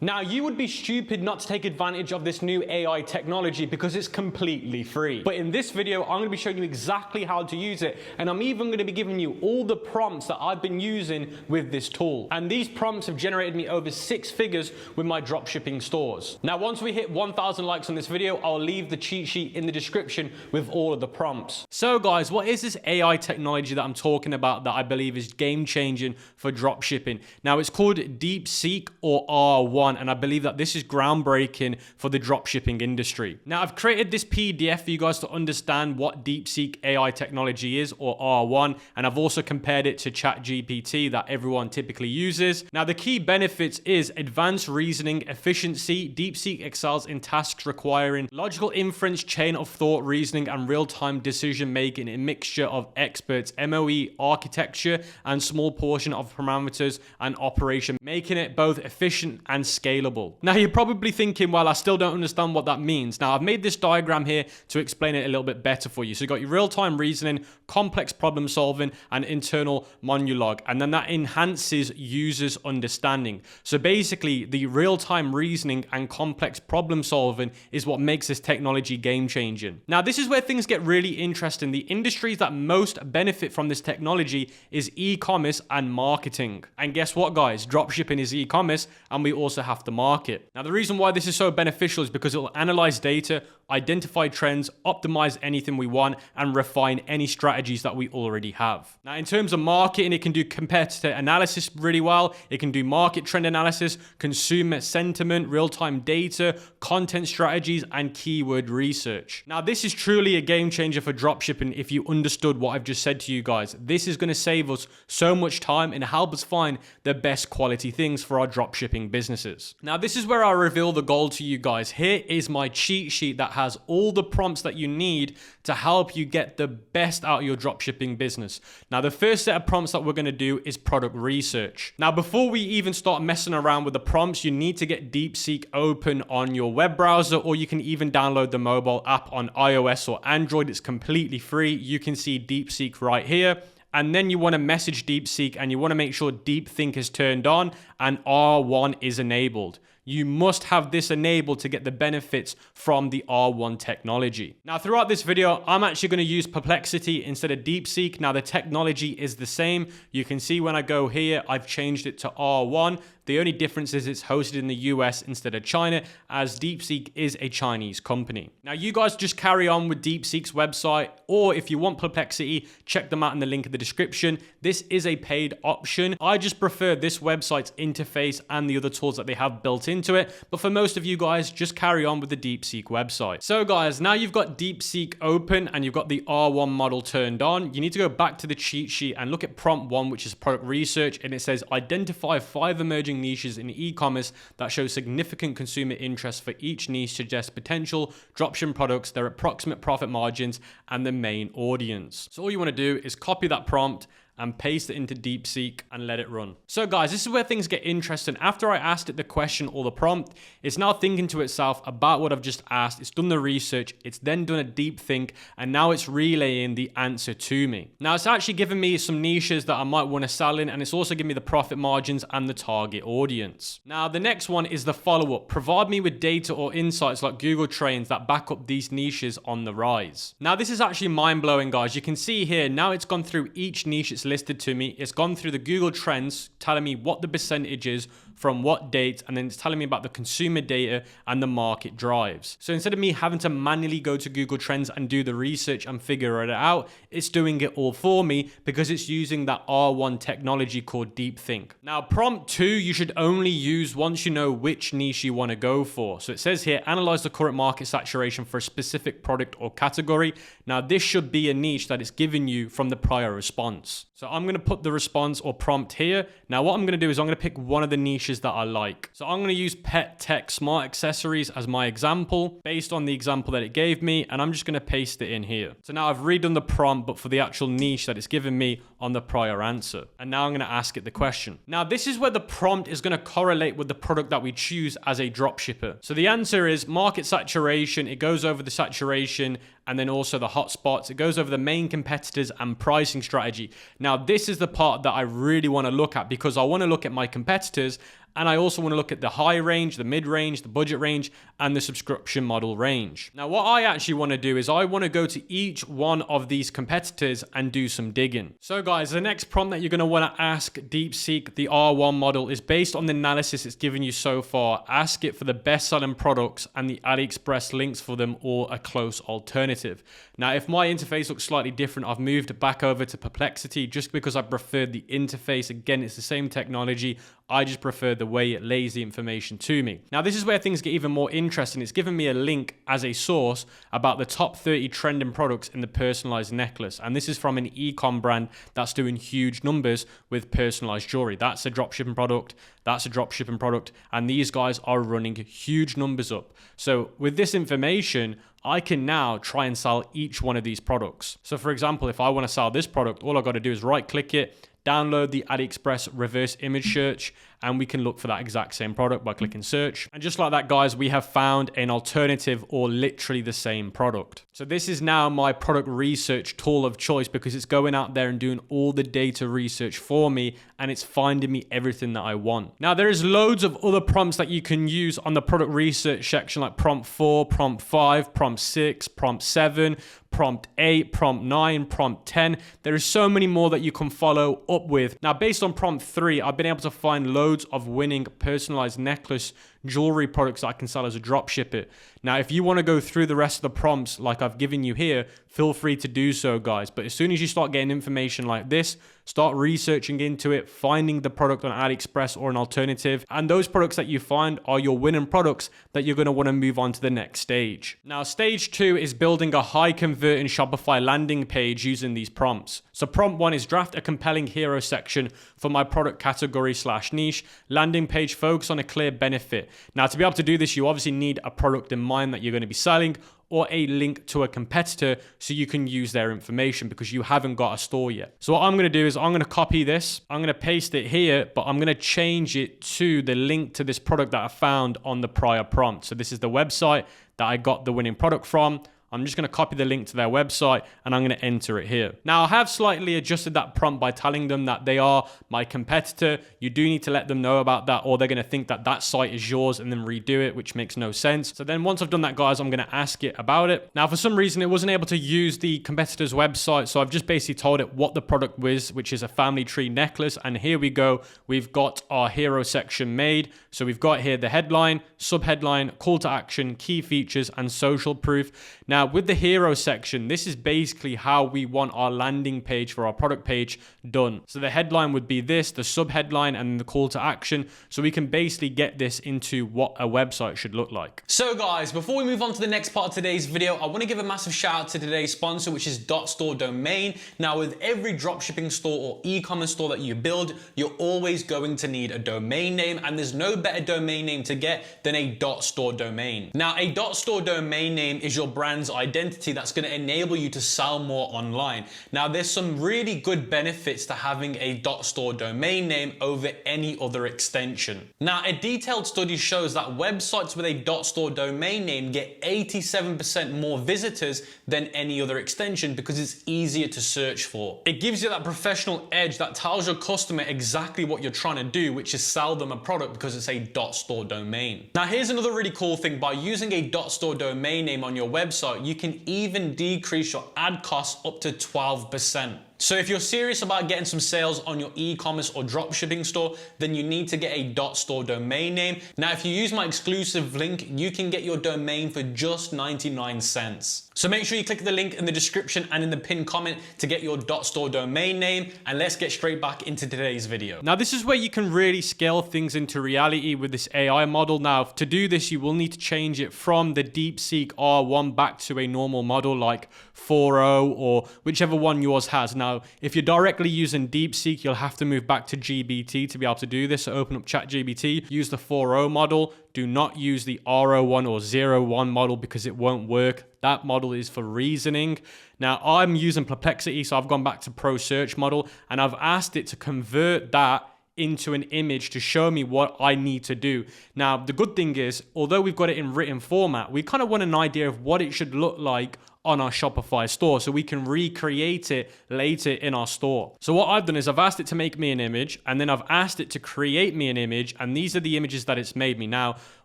Now, you would be stupid not to take advantage of this new AI technology because it's completely free. But in this video, I'm going to be showing you exactly how to use it. And I'm even going to be giving you all the prompts that I've been using with this tool. And these prompts have generated me over 6 figures with my dropshipping stores. Now, once we hit 1,000 likes on this video, I'll leave the cheat sheet in the description with all of the prompts. So guys, what is this AI technology that I'm talking about that I believe is game changing for dropshipping? Now, it's called DeepSeek or R1. And I believe that this is groundbreaking for the dropshipping industry. Now, I've created this PDF for you guys to understand what DeepSeek AI technology is, or R1, and I've also compared it to ChatGPT that everyone typically uses. Now, the key benefits is advanced reasoning efficiency. DeepSeek excels in tasks requiring logical inference, chain of thought reasoning, and real-time decision making in a mixture of experts, MOE, architecture, and small portion of parameters and operation, making it both efficient and scalable. Now, you're probably thinking, well, I still don't understand what that means. Now, I've made this diagram here to explain it a little bit better for you. So you've got your real-time reasoning, complex problem solving, and internal monologue. And then that enhances users' understanding. So basically, the real-time reasoning and complex problem solving is what makes this technology game-changing. Now, this is where things get really interesting. The industries that most benefit from this technology is e-commerce and marketing. And guess what, guys? Dropshipping is e-commerce, and we also have to market. Now, the reason why this is so beneficial is because it will analyze data, identify trends, optimize anything we want, and refine any strategies that we already have. Now, in terms of marketing, it can do competitor analysis really well. It can do market trend analysis, consumer sentiment, real-time data, content strategies, and keyword research. Now, this is truly a game changer for dropshipping if you understood what I've just said to you guys. This is going to save us so much time and help us find the best quality things for our dropshipping businesses. Now, this is where I reveal the goal to you guys. Here is my cheat sheet that has all the prompts that you need to help you get the best out of your dropshipping business. Now, the first set of prompts that we're going to do is product research. Now, before we even start messing around with the prompts, you need to get DeepSeek open on your web browser, or you can even download the mobile app on iOS or Android. It's completely free. You can see DeepSeek right here. And then you want to message DeepSeek and you want to make sure DeepThink is turned on and R1 is enabled. You must have this enabled to get the benefits from the R1 technology. Now, throughout this video, I'm actually going to use Perplexity instead of DeepSeek. Now, the technology is the same. You can see when I go here, I've changed it to R1. The only difference is it's hosted in the US instead of China, as DeepSeek is a Chinese company. Now, you guys just carry on with DeepSeek's website, or if you want Perplexity, check them out in the link in the description. This is a paid option. I just prefer this website's interface and the other tools that they have built into it. But for most of you guys, just carry on with the DeepSeek website. So guys, now you've got DeepSeek open and you've got the R1 model turned on. You need to go back to the cheat sheet and look at prompt 1, which is product research. And it says, identify 5 emerging niches in e-commerce that show significant consumer interest. For each niche, suggest potential dropshipping products, their approximate profit margins, and the main audience. So all you want to do is copy that prompt and paste it into DeepSeek and let it run. So guys, this is where things get interesting. After I asked it the question or the prompt, it's now thinking to itself about what I've just asked. It's done the research, it's then done a deep think, and now it's relaying the answer to me. Now, it's actually given me some niches that I might want to sell in, and it's also given me the profit margins and the target audience. Now, the next one is the follow-up. Provide me with data or insights like Google Trends that back up these niches on the rise. Now, this is actually mind-blowing, guys. You can see here, now it's gone through each niche it's listed to me. It's gone through the Google Trends, telling me what the percentage is from what date, and then it's telling me about the consumer data and the market drives. So instead of me having to manually go to Google Trends and do the research and figure it out, it's doing it all for me because it's using that R1 technology called DeepThink. Now, prompt 2, you should only use once you know which niche you want to go for. So it says here, analyze the current market saturation for a specific product or category. Now, this should be a niche that it's given you from the prior response. So I'm going to put the response or prompt here. Now, what I'm going to do is I'm going to pick one of the niches that I like. So I'm going to use pet tech smart accessories as my example based on the example that it gave me. And I'm just going to paste it in here. So now I've redone the prompt, but for the actual niche that it's given me on the prior answer. And now I'm going to ask it the question. Now, this is where the prompt is going to correlate with the product that we choose as a dropshipper. So the answer is market saturation. It goes over the saturation and then also the hotspots. It goes over the main competitors and pricing strategy. Now, this is the part that I really want to look at because I want to look at my competitors And I also want to look at the high range, the mid range, the budget range, and the subscription model range. Now, what I actually want to do is I want to go to each one of these competitors and do some digging. So guys, the next prompt that you're going to want to ask DeepSeek, the R1 model, is based on the analysis it's given you so far. Ask it for the best selling products and the AliExpress links for them or a close alternative. Now, if my interface looks slightly different, I've moved back over to Perplexity just because I preferred the interface. Again, it's the same technology. I just prefer the way it lays the information to me. Now, this is where things get even more interesting. It's given me a link as a source about the top 30 trending products in the personalized necklace. And this is from an ECOM brand that's doing huge numbers with personalized jewelry. That's a dropshipping product. That's a dropshipping product. And these guys are running huge numbers up. So with this information, I can now try and sell each one of these products. So for example, if I want to sell this product, all I got to do is right click it, download the AliExpress reverse image search, and we can look for that exact same product by clicking search. And just like that, guys, we have found an alternative or literally the same product. So this is now my product research tool of choice because it's going out there and doing all the data research for me, and it's finding me everything that I want. Now, there is loads of other prompts that you can use on the product research section, like prompt 4, prompt 5, prompt 6, prompt 7, prompt 8, prompt 9, prompt 10. There is so many more that you can follow up with. Now, based on prompt 3, I've been able to find loads of winning personalized necklace jewelry products that I can sell as a dropshipper. Now, if you want to go through the rest of the prompts like I've given you here, feel free to do so, guys. But as soon as you start getting information like this, start researching into it, finding the product on AliExpress or an alternative. And those products that you find are your winning products that you're going to want to move on to the next stage. Now, stage 2 is building a high converting Shopify landing page using these prompts. So prompt 1 is draft a compelling hero section for my product category / niche. Landing page, focus on a clear benefit. Now, to be able to do this, you obviously need a product in mind that you're going to be selling, or a link to a competitor so you can use their information because you haven't got a store yet. So what I'm going to do is I'm going to copy this, I'm going to paste it here, but I'm going to change it to the link to this product that I found on the prior prompt. So this is the website that I got the winning product from. I'm just going to copy the link to their website and I'm going to enter it here. Now, I have slightly adjusted that prompt by telling them that they are my competitor. You do need to let them know about that, or they're going to think that that site is yours and then redo it, which makes no sense. So then once I've done that, guys, I'm going to ask it about it. Now, for some reason, it wasn't able to use the competitor's website. So I've just basically told it what the product was, which is a family tree necklace. And here we go. We've got our hero section made. So we've got here the headline, subheadline, call to action, key features, and social proof. Now, with the hero section, this is basically how we want our landing page for our product page done. So the headline would be this, the subheadline, and the call to action. So we can basically get this into what a website should look like. So guys, before we move on to the next part of today's video, I want to give a massive shout out to today's sponsor, which is .store domain. Now, with every dropshipping store or e-commerce store that you build, you're always going to need a domain name, and there's no better domain name to get than a .store domain. Now, a .store domain name is your brand's identity that's going to enable you to sell more online. Now, there's some really good benefits to having a .store domain name over any other extension. Now, a detailed study shows that websites with a .store domain name get 87% more visitors than any other extension because it's easier to search for. It gives you that professional edge that tells your customer exactly what you're trying to do, which is sell them a product because it's a .store domain. Now, here's another really cool thing. By using a .store domain name on your website, you can even decrease your ad costs up to 12%. So if you're serious about getting some sales on your e-commerce or dropshipping store, then you need to get a .store domain name. Now, if you use my exclusive link, you can get your domain for just 99 cents. So make sure you click the link in the description and in the pinned comment to get your .store domain name, and let's get straight back into today's video. Now, this is where you can really scale things into reality with this AI model. Now, to do this, you will need to change it from the DeepSeek R1 back to a normal model like 4.0 or whichever one yours has. Now, if you're directly using DeepSeek, you'll have to move back to GBT to be able to do this. So open up ChatGPT, use the 4.0 model. Do not use the R01 or 01 model because it won't work. That model is for reasoning. Now, I'm using Perplexity, so I've gone back to Pro Search model, and I've asked it to convert that into an image to show me what I need to do. Now, the good thing is, although we've got it in written format, we kind of want an idea of what it should look like on our Shopify store so we can recreate it later in our store. So what I've done is I've asked it to make me an image, and then I've asked it to create me an image, and these are the images that it's made me. Now,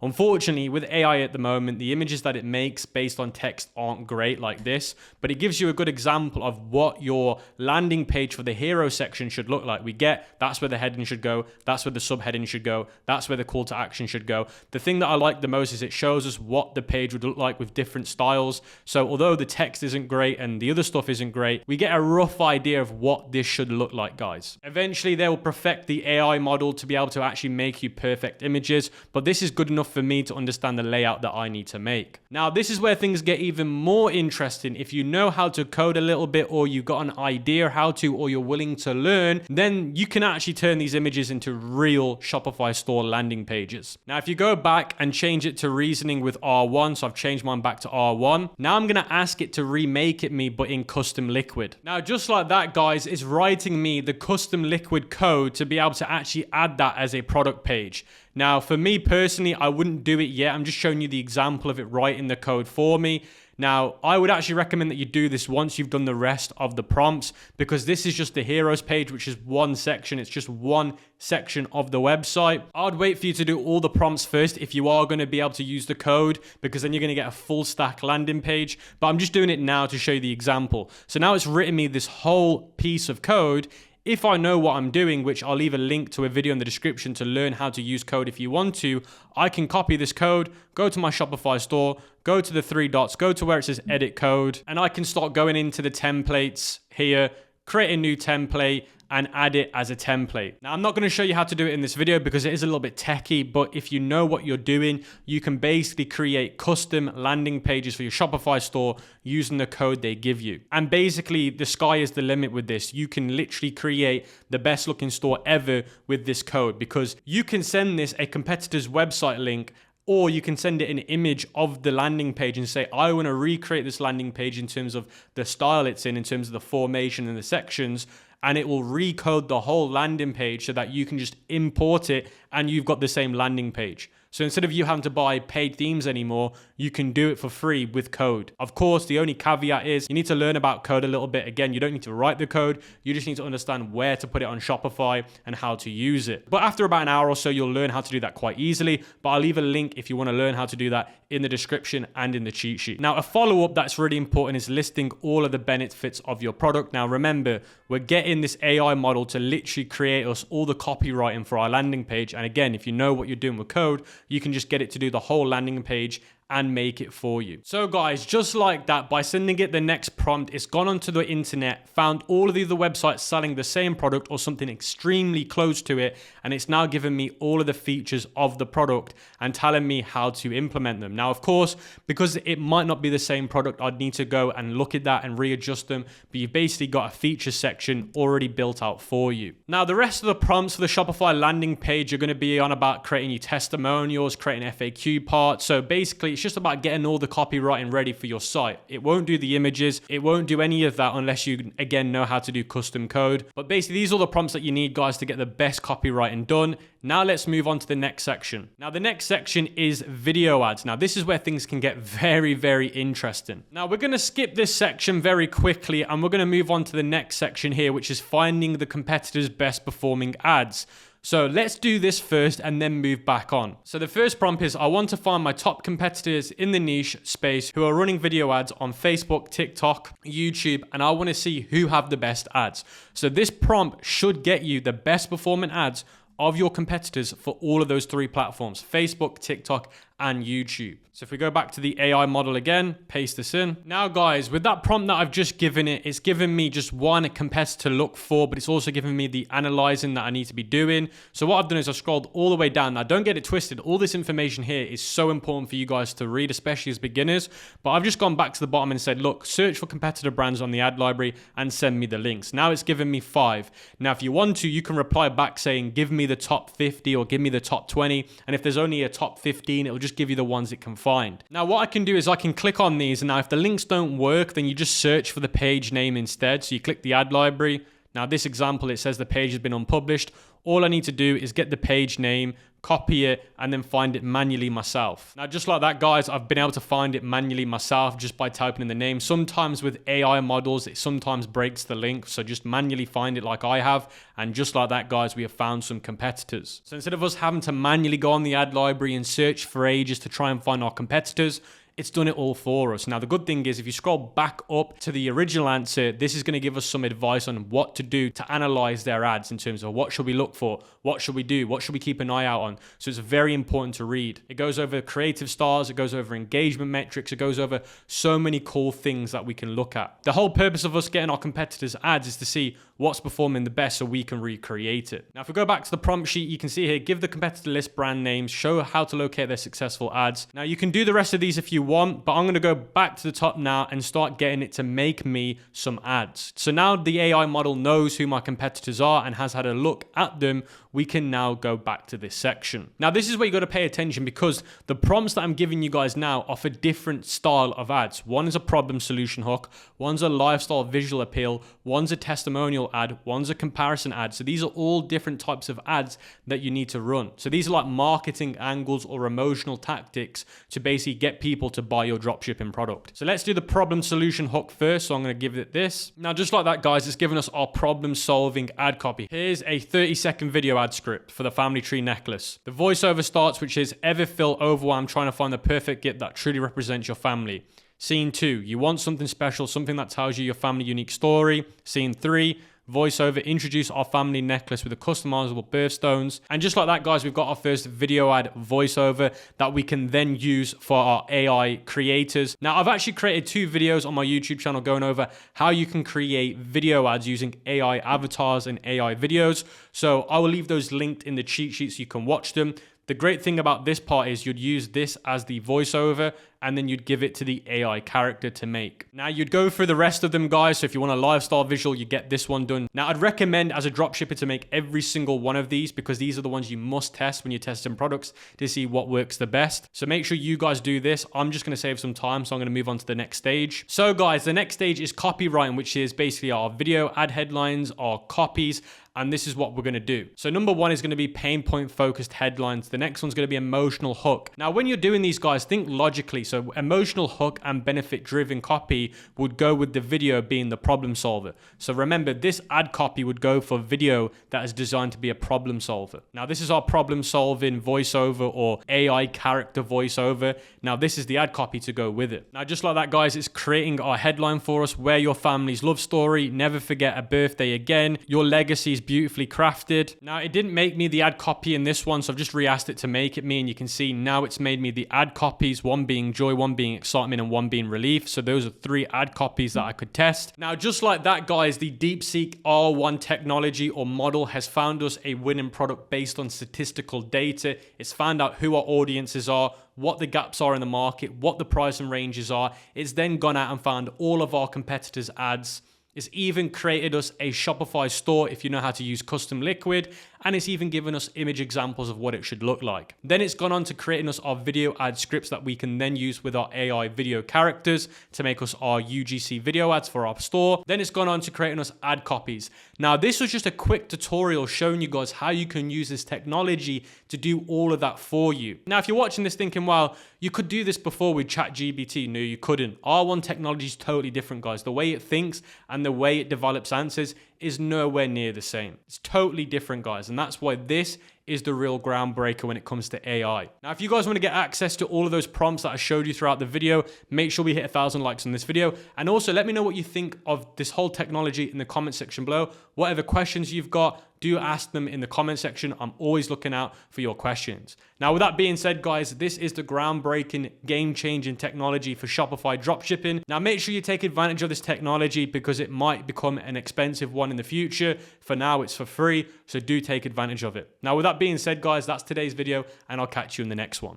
unfortunately, with AI at the moment, the images that it makes based on text aren't great like this, but it gives you a good example of what your landing page for the hero section should look like. We get that's where the heading should go, that's where the subheading should go, that's where the call to action should go. The thing that I like the most is it shows us what the page would look like with different styles. So although the text isn't great and the other stuff isn't great, we get a rough idea of what this should look like, guys. Eventually, they will perfect the AI model to be able to actually make you perfect images, but this is good enough for me to understand the layout that I need to make. Now, this is where things get even more interesting. If you know how to code a little bit, or you've got an idea how to, or you're willing to learn, then you can actually turn these images into real Shopify store landing pages. Now, if you go back and change it to reasoning with R1, so I've changed mine back to R1, now I'm going to ask it to remake it me, but in custom liquid. Now, just like that, guys, it's writing me the custom liquid code to be able to actually add that as a product page. Now, for me personally, I wouldn't do it yet. I'm just showing you the example of it writing the code for me. Now, I would actually recommend that you do this once you've done the rest of the prompts, because this is just the heroes page, which is one section. It's just one section of the website. I'd wait for you to do all the prompts first if you are going to be able to use the code, because then you're going to get a full stack landing page. But I'm just doing it now to show you the example. So now it's written me this whole piece of code. If I know what I'm doing, which I'll leave a link to a video in the description to learn how to use code if you want to, I can copy this code, go to my Shopify store, go to the three dots, go to where it says edit code, and I can start going into the templates here, create a new template, and add it as a template. Now, I'm not going to show you how to do it in this video because it is a little bit techy, but if you know what you're doing, you can basically create custom landing pages for your Shopify store using the code they give you. And basically, the sky is the limit with this. You can literally create the best looking store ever with this code, because you can send this a competitor's website link, or you can send it an image of the landing page and say, I want to recreate this landing page in terms of the style it's in terms of the formation and the sections, and it will recode the whole landing page so that you can just import it and you've got the same landing page. So instead of you having to buy paid themes anymore, you can do it for free with code. Of course, the only caveat is you need to learn about code a little bit. Again, you don't need to write the code. You just need to understand where to put it on Shopify and how to use it. But after about an hour or so, you'll learn how to do that quite easily. But I'll leave a link if you want to learn how to do that in the description and in the cheat sheet. Now, a follow-up that's really important is listing all of the benefits of your product. Now, remember, we're getting this AI model to literally create us all the copywriting for our landing page. And again, if you know what you're doing with code, you can just get it to do the whole landing page and make it for you. So guys, just like that, by sending it the next prompt, it's gone onto the internet, found all of the other websites selling the same product or something extremely close to it, and it's now given me all of the features of the product and telling me how to implement them. Now, of course, because it might not be the same product, I'd need to go and look at that and readjust them, but you've basically got a feature section already built out for you. Now, the rest of the prompts for the Shopify landing page are going to be on about creating your testimonials, creating FAQ parts. So basically, it's just about getting all the copywriting ready for your site. It won't do the images. It won't do any of that unless you, again, know how to do custom code. But basically, these are the prompts that you need, guys, to get the best copywriting done. Now let's move on to the next section. Now, the next section is video ads. Now, this is where things can get very, very interesting. Now, we're going to skip this section very quickly, and we're going to move on to the next section here, which is finding the competitors' best performing ads. So let's do this first and then move back on. So the first prompt is I want to find my top competitors in the niche space who are running video ads on Facebook, TikTok, YouTube, and I want to see who have the best ads. So this prompt should get you the best performing ads of your competitors for all of those three platforms: Facebook, TikTok, and YouTube. So if we go back to the AI model again, paste this in. Now guys, with that prompt that I've just given it, it's given me just one competitor to look for, but it's also given me the analyzing that I need to be doing. So what I've done is I've scrolled all the way down. Now don't get it twisted. All this information here is so important for you guys to read, especially as beginners. But I've just gone back to the bottom and said, look, search for competitor brands on the ad library and send me the links. Now it's given me 5. Now, if you want to, you can reply back saying, give me the top 50 or give me the top 20. And if there's only a top 15, it'll just give you the ones it can find. Now, what I can do is I can click on these, and now if the links don't work, then you just search for the page name instead. So you click the ad library. Now, this example, it says the page has been unpublished. All I need to do is get the page name, copy it, and then find it manually myself. Now, just like that, guys, I've been able to find it manually myself just by typing in the name. Sometimes with AI models, it sometimes breaks the link, so just manually find it like I have. And just like that, guys, we have found some competitors. So instead of us having to manually go on the ad library and search for ages to try and find our competitors, it's done it all for us. Now, the good thing is if you scroll back up to the original answer, this is going to give us some advice on what to do to analyze their ads in terms of what should we look for, what should we do, what should we keep an eye out on. So it's very important to read. It goes over creative stars, it goes over engagement metrics, it goes over so many cool things that we can look at. The whole purpose of us getting our competitors' ads is to see what's performing the best so we can recreate it. Now, if we go back to the prompt sheet, you can see here, give the competitor list brand names, show how to locate their successful ads. Now, you can do the rest of these if you want, but I'm going to go back to the top now and start getting it to make me some ads. So now the AI model knows who my competitors are and has had a look at them. We can now go back to this section. Now, this is where you got to pay attention because the prompts that I'm giving you guys now offer different style of ads. One is a problem solution hook, one's a lifestyle visual appeal, one's a testimonial ad, one's a comparison ad. So these are all different types of ads that you need to run. So these are like marketing angles or emotional tactics to basically get people to buy your dropshipping product. So let's do the problem solution hook first. So I'm going to give it this. Now, just like that, guys, it's given us our problem solving ad copy. Here's a 30-second video ad script for the family tree necklace. The voiceover starts, which is, ever feel overwhelmed trying to find the perfect gift that truly represents your family? Scene 2, you want something special, something that tells you your family unique story. Scene 3, voiceover, introduce our family necklace with the customizable birthstones. And just like that, guys, we've got our first video ad voiceover that we can then use for our AI creators. Now, I've actually created 2 videos on my YouTube channel going over how you can create video ads using AI avatars and AI videos. So I will leave those linked in the cheat sheet so you can watch them. The great thing about this part is you'd use this as the voiceover and then you'd give it to the AI character to make. Now, you'd go through the rest of them, guys. So if you want a lifestyle visual, you get this one done. Now, I'd recommend as a dropshipper to make every single one of these because these are the ones you must test when you're testing products to see what works the best. So make sure you guys do this. I'm just going to save some time, so I'm going to move on to the next stage. So guys, the next stage is copywriting, which is basically our video ad headlines, our copies, and this is what we're going to do. So number 1 is going to be pain point focused headlines. The next one's going to be emotional hook. Now, when you're doing these, guys, think logically. So emotional hook and benefit driven copy would go with the video being the problem solver. So remember, this ad copy would go for video that is designed to be a problem solver. Now, this is our problem solving voiceover or AI character voiceover. Now, this is the ad copy to go with it. Now, just like that, guys, it's creating our headline for us. We're your family's love story. Never forget a birthday again. Your legacy is beautifully crafted. Now, it didn't make me the ad copy in this one, so I've just re-asked it to make it me, and you can see now it's made me the ad copies, one being joy, one being excitement, and one being relief. So those are 3 ad copies that I could test. Now, just like that, guys, the DeepSeek R1 technology or model has found us a winning product based on statistical data. It's found out who our audiences are, what the gaps are in the market, what the pricing ranges are. It's then gone out and found all of our competitors' ads. It's even created us a Shopify store if you know how to use custom liquid, and it's even given us image examples of what it should look like. Then it's gone on to creating us our video ad scripts that we can then use with our AI video characters to make us our UGC video ads for our store. Then it's gone on to creating us ad copies. Now, this was just a quick tutorial showing you guys how you can use this technology to do all of that for you. Now, if you're watching this thinking, well, you could do this before with ChatGPT. No, you couldn't. R1 technology is totally different, guys. The way it thinks and the way it develops answers is nowhere near the same. It's totally different, guys. And that's why this is the real groundbreaker when it comes to AI. Now, if you guys want to get access to all of those prompts that I showed you throughout the video, make sure we hit 1,000 likes on this video. And also let me know what you think of this whole technology in the comment section below. Whatever questions you've got, do ask them in the comment section. I'm always looking out for your questions. Now, with that being said, guys, this is the groundbreaking, game-changing technology for Shopify dropshipping. Now, make sure you take advantage of this technology because it might become an expensive one in the future. For now, it's for free, so do take advantage of it. Now, with that being said, guys, that's today's video, and I'll catch you in the next one.